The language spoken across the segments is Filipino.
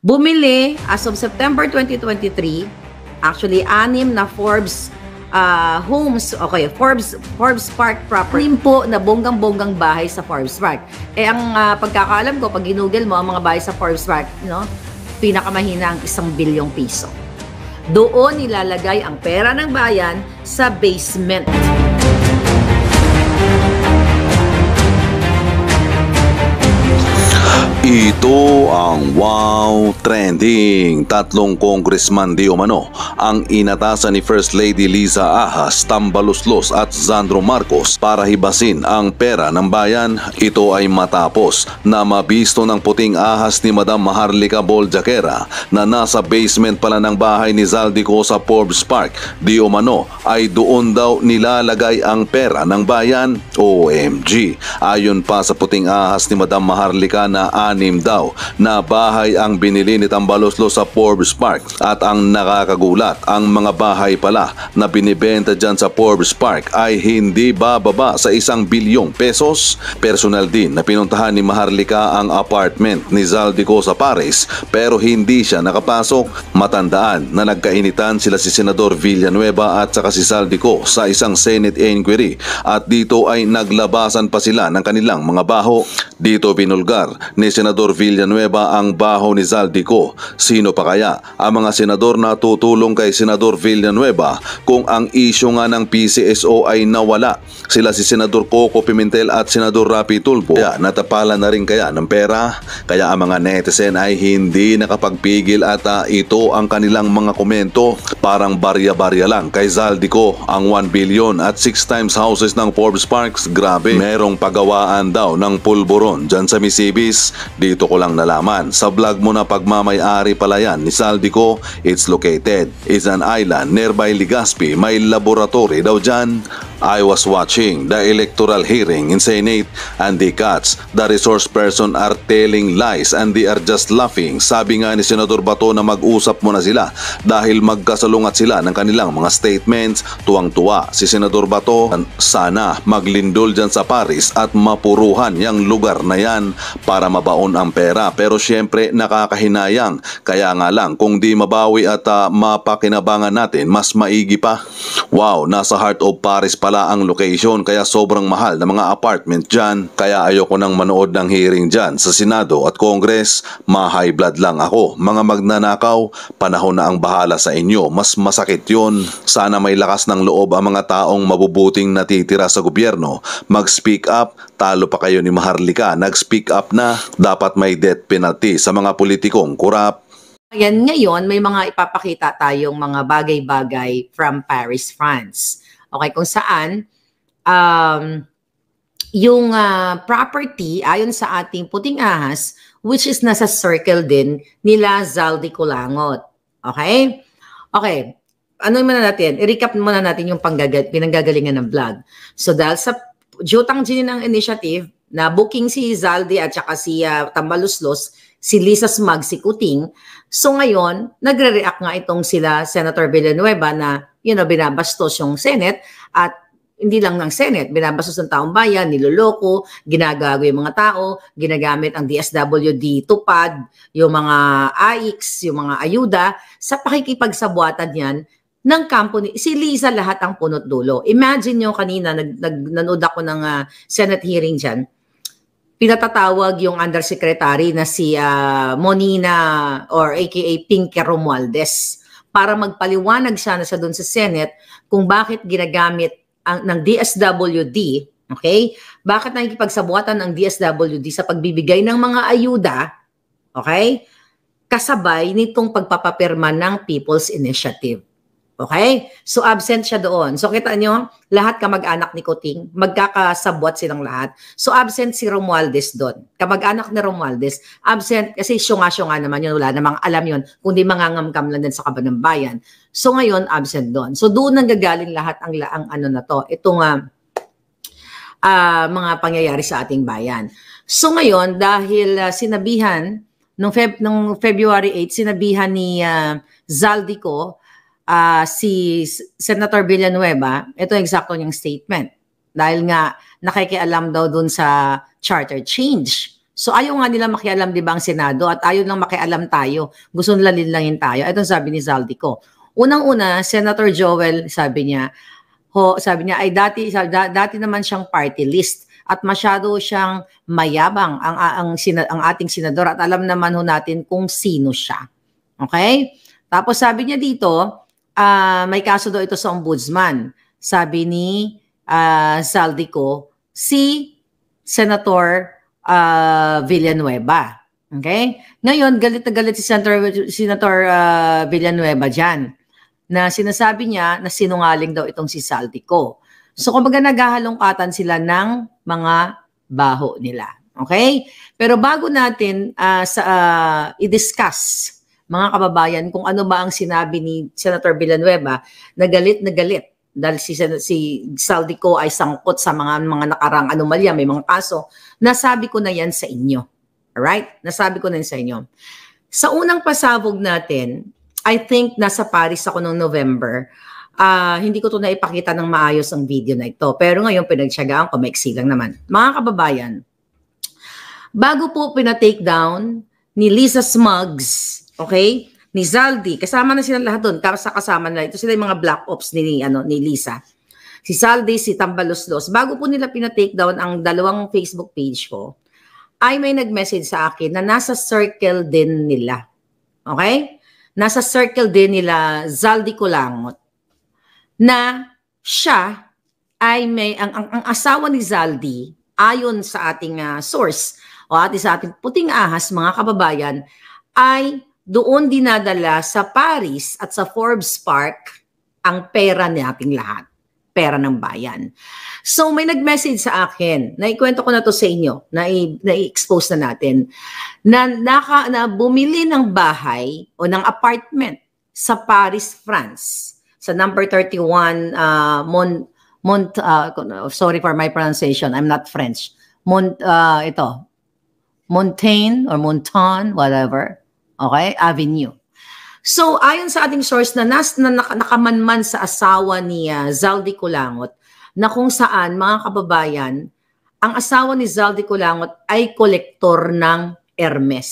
Bumili as of September 2023, actually, 6 na Forbes homes, okay, Forbes Park property. 6 po na bonggang-bonggang bahay sa Forbes Park. Eh, ang pagkakaalam ko, pag ginugel mo ang mga bahay sa Forbes Park, pinakamahina ang 1 bilyong piso. Doon nilalagay ang pera ng bayan sa basement. Ito ang Wow Trending. 3 congressman di umano ang inatasan ni First Lady Liza Ahas, Tambaluslos at Sandro Marcos para hibasin ang pera ng bayan. Ito ay matapos na mabisto ng puting ahas ni Madam Maharlika Boljaquera na nasa basement pala ng bahay ni Zaldico sa Forbes Park. Di umano ay doon daw nilalagay ang pera ng bayan. OMG. Ayon pa sa puting ahas ni Madam Maharlika na 6 daw na bahay ang binili ni Tambaloslos sa Forbes Park, at ang nakakagulat, ang mga bahay pala na binibenta dyan sa Forbes Park ay hindi bababa sa 1 bilyong pesos. Personal din na pinuntahan ni Maharlika ang apartment ni Zaldico sa Paris pero hindi siya nakapasok. Matandaan na nagkainitan sila si Senador Villanueva at saka si Zaldico sa isang Senate inquiry, at dito ay naglabasan pa sila ng kanilang mga baho. Dito binulgar ni Senador Villanueva ang baho ni Zaldico. Sino pa kaya ang mga senador na tutulong kay Senador Villanueva kung ang isyu nga ng PCSO ay nawala? Sila si Senador Coco Pimentel at Senador Rapi Tulfo. Kaya natapalan na rin kaya ng pera? Kaya ang mga netizen ay hindi nakapagpigil at ito ang kanilang mga komento. Parang barya-barya lang kay Zaldico ang 1 billion at 6 times houses ng Forbes Parks. Grabe, merong pagawaan daw ng pulburon dyan sa Misibis. Dito ko lang nalaman sa vlog mo na pagmamay-ari pala yan ni Zaldico. It's located is an island nearby Legazpi. May laboratory daw dyan. I was watching the electoral hearing in Senate and the cuts, the resource person are telling lies and they are just laughing. Sabi nga ni Senador Bato na mag-usap muna sila dahil magkasalungat sila ng kanilang mga statements. Tuwang-tuwa si Senador Bato, sana maglindol dyan sa Paris at mapuruhan yung lugar na yan para mabaon ang pera. Pero syempre nakakahinayang, kaya nga lang kung di mabawi at mapakinabangan natin, mas maigi pa. Wow, nasa heart of Paris pala ang location, kaya sobrang mahal na mga apartment dyan. Kaya ayoko nang manood ng hearing dyan sa Senado at Congress. Ma-high blood lang ako. Mga magnanakaw, panahon na ang bahala sa inyo. Mas masakit yun. Sana may lakas ng loob ang mga taong mabubuting natitira sa gobyerno. Mag-speak up. Talo pa kayo ni Maharlika. Nag-speak up na. Dapat may death penalty sa mga politikong kurap. Ayan, ngayon may mga ipapakita tayong mga bagay-bagay from Paris, France. Okay, kung saan yung property ayon sa ating puting ahas, which is nasa circle din nila Zaldico Langot. Okay? Okay. Ano muna natin? I-recap muna natin yung pinanggagalingan ng vlog. So dahil sa Jutang Ginin ng initiative na booking si Zaldi at saka si Tambaluslos, si Lisa Smag, si Kuting. So ngayon, nagre-react nga itong sila Senator Villanueva na binabastos yung Senate, at hindi lang ng Senate, binabastos ng taong bayan, niloloko, ginagago yung mga tao, ginagamit ang DSWD tupad, yung mga AIX, yung mga ayuda, sa pakikipagsabuatan yan ng kampo ni si Liza, lahat ang punot dulo. Imagine nyo kanina, nanood ako ng Senate hearing dyan, pinatatawag yung undersecretary na si Monina or aka Pinky Romualdez para magpaliwanag siya na sa doon sa Senate kung bakit ginagamit ng DSWD, okay? Bakit nakikipagsabuatan ng DSWD sa pagbibigay ng mga ayuda, okay? Kasabay nitong pagpapapirma ng People's Initiative. Okay? So, absent siya doon. So, kita nyo, lahat kamag-anak ni Kuting, magkakasabwat silang lahat. So, absent si Romualdez doon. Kamag-anak ni Romualdez, absent kasi syunga-syunga naman yun. Wala namang alam yun, kundi mangangamkam lang din sa kaban ng bayan. So, ngayon, absent doon. So, doon nanggagaling lahat ang ano na to. Itong mga pangyayari sa ating bayan. So, ngayon, dahil sinabihan, nung February 8, sinabihan ni Zaldico, si Senator Villanueva, ito eksakto niyang statement. Dahil nga nakikialam daw dun sa charter change. So ayaw nga nila makialam, di ba, ang Senado, at ayaw lang makialam tayo. Gusto nila linlangin tayo. Ito sabi ni Zaldico. Unang-una, Senator Joel, sabi niya, ay dati naman siyang party list at masyado siyang mayabang ang ating senador at alam naman ho natin kung sino siya. Okay? Tapos sabi niya dito, may kaso daw ito sa ombudsman. Sabi ni Zaldico, si Senator Villanueva. Okay? Ngayon, galit na galit si Senator Villanueva dyan na sinasabi niya na sinungaling daw itong si Zaldico. So, kumbaga naghahalongkatan sila ng mga baho nila. Okay? Pero bago natin i-discuss, mga kababayan, kung ano ba ang sinabi ni Senator Villanueva na galit dahil si Zaldico ay sangkot sa mga nakarang anomalya, may mga kaso, nasabi ko na yan sa inyo. Alright? Nasabi ko na yan sa inyo. Sa unang pasabog natin, I think nasa Paris ako noong November. Hindi ko to naipakita ng maayos ang video na ito. Pero ngayon pinagtiyagaan ko, maiksi lang naman. Mga kababayan, bago po pinatake down ni Lisa Smugs, okay, ni Zaldi, kasama na sila lahat doon, kasama na. Ito sila yung mga black ops ni Lisa. Si Zaldi, si Tambaloslos. Bago po nila pinatake down ang dalawang Facebook page ko, ay may nag-message sa akin na nasa circle din nila. Okay? Nasa circle din nila Zaldi Colangot na siya ay ang asawa ni Zaldi, ayon sa ating source o sa ating puting ahas, mga kababayan, ay doon dinadala sa Paris at sa Forbes Park ang pera nating lahat. Pera ng bayan. So may nag-message sa akin, naikwento ko na to sa inyo, na-expose na natin, na bumili ng bahay o ng apartment sa Paris, France, sa number 31 sorry for my pronunciation, I'm not French. Montaigne or Monton, whatever. Okay? Avenue. So, ayon sa ating source na nakamanman sa asawa ni Zaldi Colangot, na kung saan, mga kababayan, ang asawa ni Zaldi Colangot ay kolektor ng Hermes.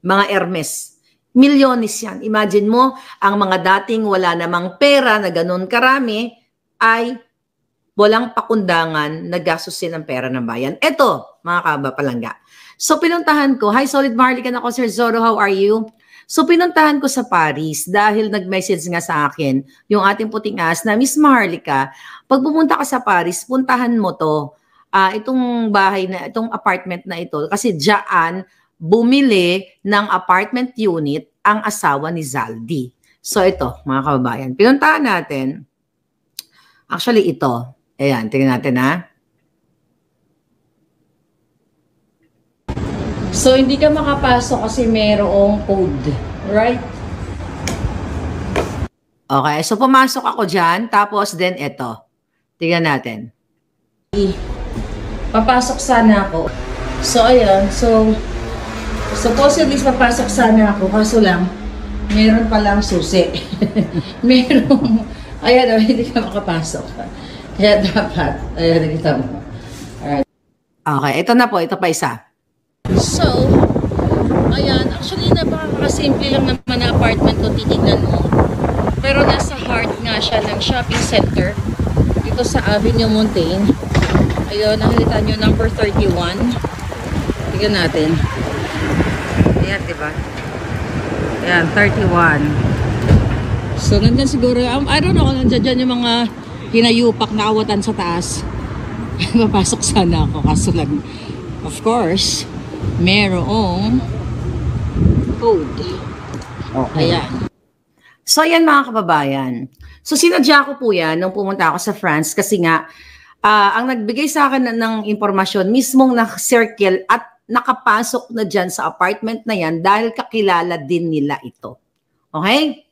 Mga Hermes. Milyones yan. Imagine mo, ang mga dating wala namang pera na ganun karami, ay walang pakundangan na gastusin ang pera ng bayan. Ito, mga kabapalangga. So, pinuntahan ko, hi Solid Marlican ako, Sir Zoro, how are you? So, pinuntahan ko sa Paris dahil nag-message nga sa akin yung ating puting as na, Miss Maharlika, pag pumunta ka sa Paris, puntahan mo to, itong bahay na, itong apartment na ito, kasi diyan bumili ng apartment unit ang asawa ni Zaldi. So, ito, mga kababayan, pinuntahan natin, actually ito, ayan, tingnan natin ha. So, hindi ka makapasok kasi mayroong code. Right? Okay. So, pumasok ako dyan. Tapos, then, ito. Tingnan natin. Papasok sana ako. So, ayan. So, supposedly, papasok sana ako. Kaso lang, meron palang susi. Merong, ayan, hindi ka makapasok. Kaya dapat, ayan, kita mo. Alright. Okay. Ito na po. Ito pa isa. So, ayan, actually napakasimple lang naman na apartment ko, titignan mo. Pero nasa heart nga siya ng shopping center dito sa Avenue Montaigne. Ayun, nakikita nyo, number 31. Tignan natin. Ayan, diba? Ayan, 31. So, nandyan siguro, I don't know kung nandyan dyan yung mga hinayupak na awatan sa taas. Mapasok sana ako, kaso lang, of course, merong code. Okay. Ayan. So, yan mga kababayan. So, sinadya ko po yan nung pumunta ako sa France kasi nga, ang nagbigay sa akin ng impormasyon, mismong na-circle at nakapasok na dyan sa apartment na yan dahil kakilala din nila ito. Okay?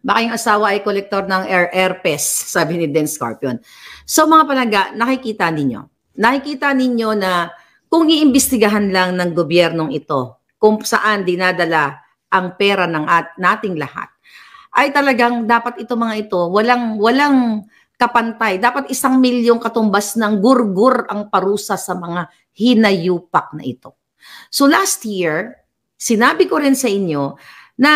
Baka yung asawa ay kolektor ng Herpes, sabi ni Den Scorpion. So, mga palaga, nakikita ninyo na kung iimbestigahan lang ng gobyernong ito kung saan dinadala ang pera ng nating lahat, ay talagang dapat ito mga ito, walang kapantay. Dapat 1 milyong katumbas ng gurgur ang parusa sa mga hinayupak na ito. So last year, sinabi ko rin sa inyo na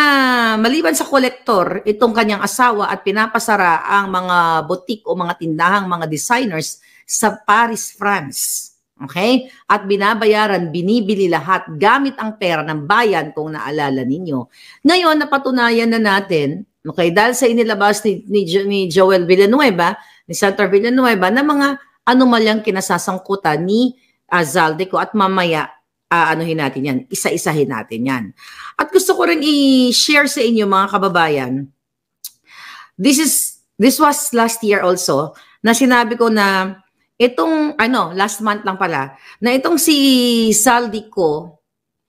maliban sa kolektor, itong kanyang asawa at pinapasara ang mga butik o mga tindahang mga designers sa Paris, France. Okay? At binabayaran, binibili lahat gamit ang pera ng bayan kung naalala ninyo. Ngayon, napatunayan na natin, okay, dahil sa inilabas ni Joel Villanueva, ni Senator Villanueva, na mga anomalyang kinasasangkutan ni Zaldico at mamaya anuhin natin yan, isa-isahin natin yan. At gusto ko rin i-share sa inyo mga kababayan, this was last year also, na sinabi ko na itong, last month lang pala, na itong si Zaldico,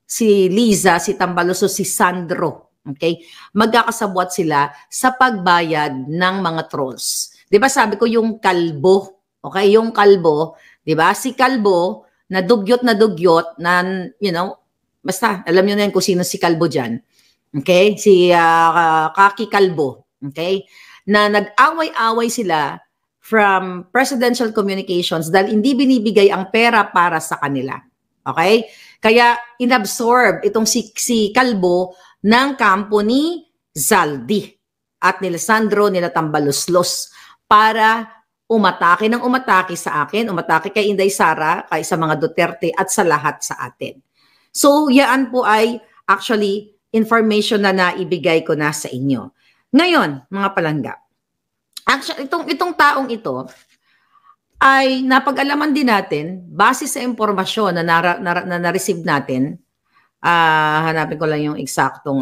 si Liza, si Tambalusos, si Sandro, okay, magkakasabwat sila sa pagbayad ng mga trolls. Diba sabi ko yung kalbo, okay, yung kalbo, diba, si kalbo, na dugyot, na, basta, alam nyo na yan kung sino si Kalbo dyan. Okay? Si Kaki Kalbo. Okay? Na nag-away-away sila from presidential communications dahil hindi binibigay ang pera para sa kanila. Okay? Kaya, inabsorb itong si Kalbo ng kampo ni Zaldi at nila Sandro, nila Tambaloslos para umatake ng umatake sa akin, umatake kay Inday Sara, kay sa mga Duterte at sa lahat sa atin. So, yan po ay actually information na naibigay ko na sa inyo. Ngayon, mga palangga, actually, itong taong ito ay napag-alaman din natin base sa impormasyon na na-receive natin. Hanapin ko lang yung eksaktong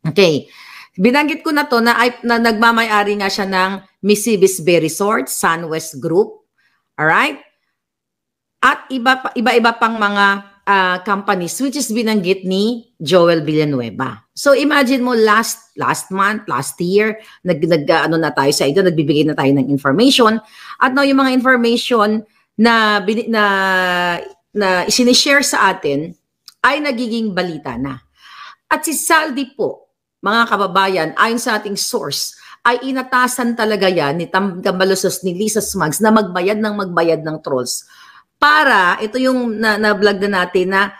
Okay. Binanggit ko na to na nagmamay-ari nga siya ng Misibis Bay Resort, Sunwest Group. Alright? At iba-iba pang mga companies which is binanggit ni Joel Villanueva. So imagine mo last month, last year, na tayo sa ito, nagbibigay na tayo ng information. At now yung mga information na isinishare sa atin ay nagiging balita na. At si Zaldi po, mga kababayan, ayon sa ating source, ay inatasan talaga yan ni Tambaloslos, ni Liza Smugs na magbayad ng trolls para, ito yung na-vlog na natin, na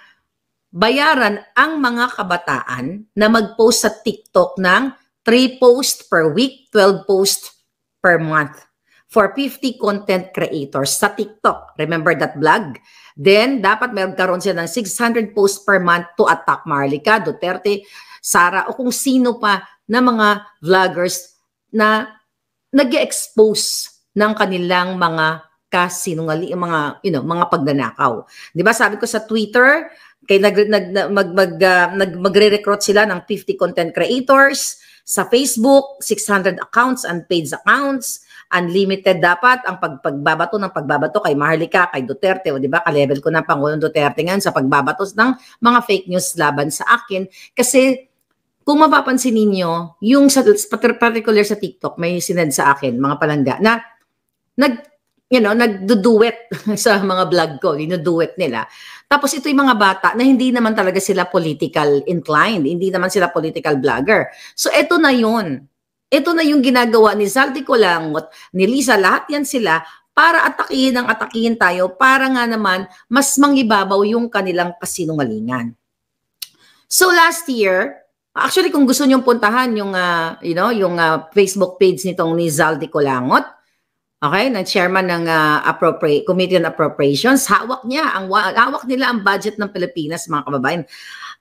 bayaran ang mga kabataan na mag-post sa TikTok ng 3 posts per week, 12 posts per month for 50 content creators sa TikTok. Remember that vlog? Then, dapat magkaroon sila ng 600 posts per month to attack Marlica, Duterte, Sara, o kung sino pa na mga vloggers na nag-expose ng kanilang mga kasinungaling, mga pagnanakaw. 'Di ba sabi ko sa Twitter, kay magre-recruit sila ng 50 content creators, sa Facebook, 600 accounts, unpaid accounts, unlimited dapat ang pagbabato kay Marlica, kay Duterte, o 'di ba? Ka-level ko na Pangulong Duterte ngayon sa pagbabatos ng mga fake news laban sa akin kasi kung mapapansin ninyo, yung particular sa TikTok, may sinend sa akin, mga palangga, na nagduduet sa mga vlog ko, dinuduet nila. Tapos ito yung mga bata na hindi naman talaga sila political inclined, hindi naman sila political vlogger. So ito na yun. Ito na yung ginagawa ni Zaldico Langot, ni Liza, lahat yan sila, para atakihin tayo, para nga naman mas mangibabaw yung kanilang kasinungalingan. So last year, actually, kung gusto niyong puntahan yung, yung Facebook page nitong ni Zaldico Langot, okay, na chairman ng Committee on Appropriations, hawak nila ang budget ng Pilipinas, mga kababayan.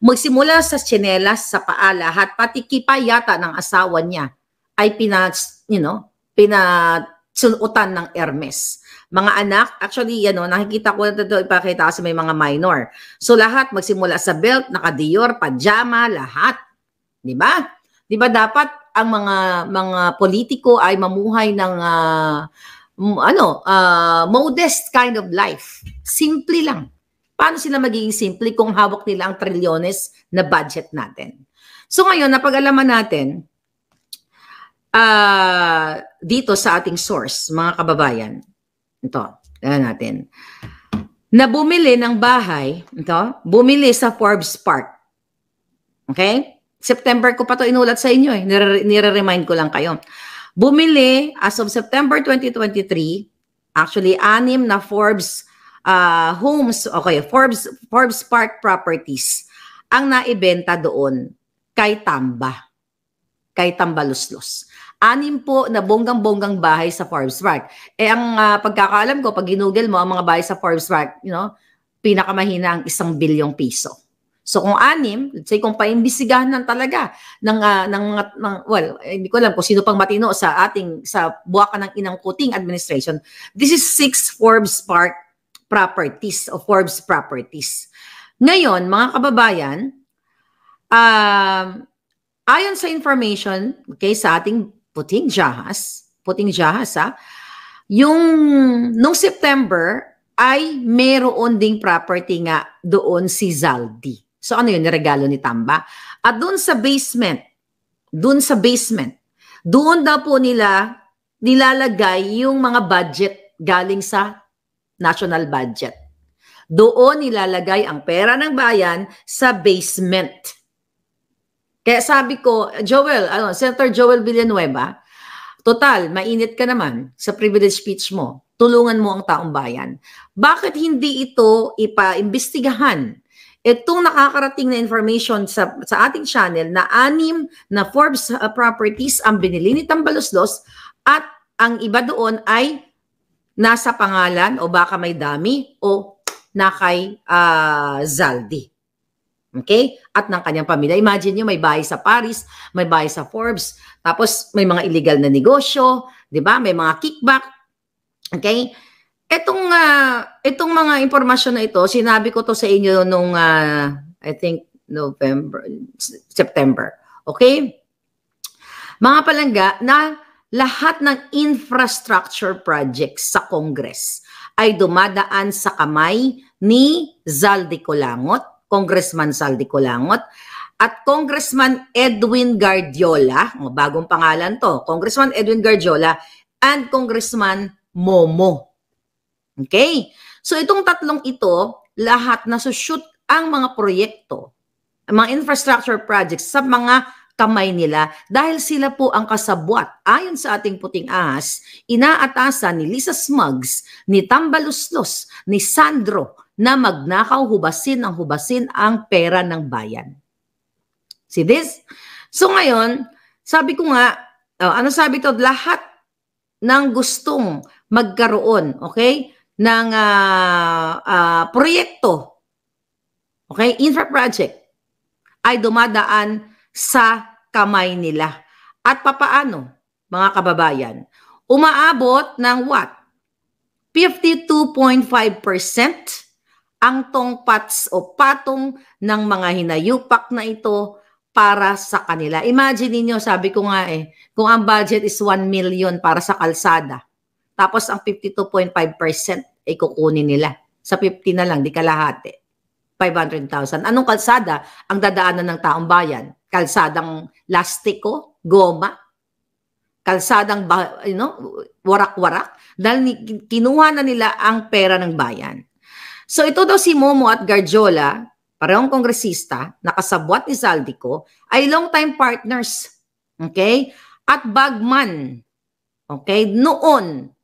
Magsimula sa tsinelas, sa paa, lahat, pati kipa yata ng asawa niya ay pinasunutan ng Hermes. Mga anak, actually, nakikita ko na ito, ipakita kasi may mga minor. So lahat, magsimula sa belt, naka-Dior, pajama, lahat. Di ba? Di ba dapat ang mga politiko ay mamuhay ng modest kind of life. Simple lang. Paano sila magiging simple kung hawak nila ang trilyones na budget natin? So ngayon, napag-alaman natin dito sa ating source, mga kababayan. Ito, natin. Na bumili ng bahay, bumili sa Forbes Park. Okay? September ko pa to inulat sa inyo eh. Nire-remind ko lang kayo. Bumili as of September 2023, actually 6 na Forbes homes, okay, Forbes Park Properties ang naibenta doon kay Tambaluslos. 6 po na bonggang-bonggang bahay sa Forbes Park. Ang pagkakaalam ko, pag ginugel mo ang mga bahay sa Forbes Park, pinakamahina ang 1 bilyong piso. So kung 6, let's say kung paimbisigahan ng talaga well, hindi ko alam kung sino pang matino sa buwakan ng inang kuting administration. This is 6 Forbes Park properties o Forbes properties. Ngayon, mga kababayan, ayon sa information, okay, sa ating puting jahas nung September ay meron ding property nga doon si Zaldi. So ano yun, niregalo ni Tamba? At doon sa basement, doon daw po nila nilalagay yung mga budget galing sa national budget. Doon nilalagay ang pera ng bayan sa basement. Kaya sabi ko, Senator Joel Villanueva, total, mainit ka naman sa privilege speech mo. Tulungan mo ang taong bayan. Bakit hindi ito ipaimbestigahan? Itong nakakarating na information sa ating channel na 6 na Forbes properties ang binili ni Tambaluslos at ang iba doon ay nasa pangalan o baka may dami o na kay Zaldi. Okay? At ng kanyang pamilya. Imagine nyo, may bahay sa Paris, may bahay sa Forbes, tapos may mga illegal na negosyo, di ba? May mga kickback. Okay? Itong mga impormasyon na ito, sinabi ko to sa inyo nung, I think, September. Okay? Mga palangga, na lahat ng infrastructure projects sa Congress ay dumadaan sa kamay ni Zaldi Colangot, Congressman Zaldi Colangot, at Congressman Edwin Guardiola, bagong pangalan to, Congressman Edwin Guardiola, and Congressman Momo. Okay? So itong tatlong ito, lahat nasushoot ang mga proyekto, ang mga infrastructure projects sa mga kamay nila dahil sila po ang kasabwat. Ayon sa ating puting ahas, inaatasan ni Lisa Smugs, ni Tambaluslos, ni Sandro na magnakaw, hubasin ang pera ng bayan. See this? So ngayon, sabi ko nga, ano sabi to? Lahat ng gustong magkaroon, okay, ng proyekto, okay, infra project, ay dumadaan sa kamay nila. At papaano, mga kababayan? Umaabot ng what? 52.5% ang tongpats o patong ng mga hinayupak na ito para sa kanila. Imagine niyo, sabi ko nga kung ang budget is 1 million para sa kalsada, tapos ang 52.5% ay kukunin nila. Sa 50 na lang, di kalahati. 500,000. Anong kalsada ang dadaanan ng taong bayan? Kalsadang lastiko, goma, kalsadang warak-warak, dahil kinuha na nila ang pera ng bayan. So ito daw si Momo at Guardiola, parehong kongresista, nakasabwat ni Zaldico, ay long-time partners. Okay? At bagman, okay, noon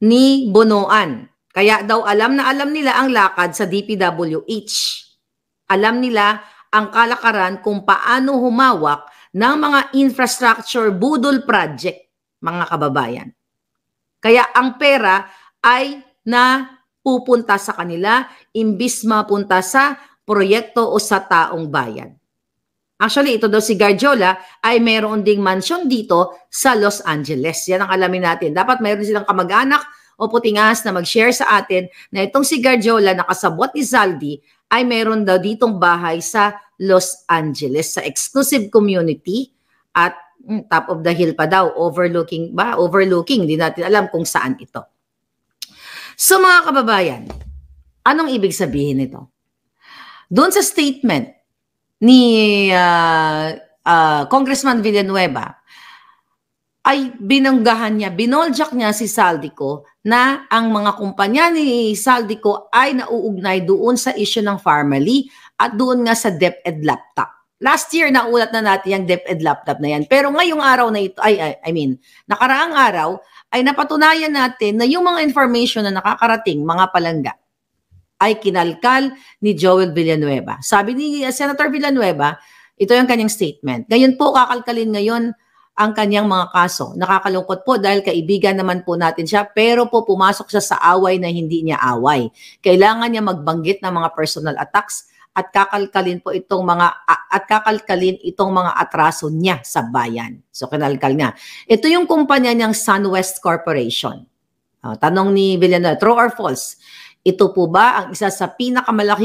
ni Bonoan. Kaya daw alam na alam nila ang lakad sa DPWH. Alam nila ang kalakaran kung paano humawak ng mga infrastructure budol project, mga kababayan. Kaya ang pera ay napupunta sa kanila imbis mapunta sa proyekto o sa taong bayan. Actually, ito daw si Guardiola ay mayroon ding mansion dito sa Los Angeles. Yan ang alamin natin. Dapat mayroon silang kamag-anak o puting ahas na mag-share sa atin na itong si Guardiola na kasabwat ni Zaldi ay mayroon daw ditong bahay sa Los Angeles, sa exclusive community at top of the hill pa daw, overlooking, di natin alam kung saan ito. So mga kababayan, anong ibig sabihin nito? Doon sa statement ni Congressman Villanueva, ay binanggahan niya, binoljak niya si Zaldico na ang mga kumpanya ni Zaldico ay nauugnay doon sa issue ng Farmally at doon nga sa DepEd laptop. last year naulat na natin yung DepEd laptop na yan. Pero ngayong araw na ito, nakaraang araw, ay napatunayan natin na yung mga information na nakakarating, mga palangga, ay kinalkal ni Joel Villanueva. Sabi ni Senator Villanueva, ito yung kanyang statement. Ngayon po, kakalkalin ngayon ang kanyang mga kaso. Nakakalungkot po dahil kaibigan naman po natin siya, pero po pumasok siya sa away na hindi niya away. Kailangan niya magbanggit ng mga personal attacks at kakalkalin itong mga atraso niya sa bayan. So kinalkal niya. Ito yung kumpanya niyang SunWest Corporation. Tanong ni Villanueva, true or false? Ito po ba ang isa sa pinakamalaking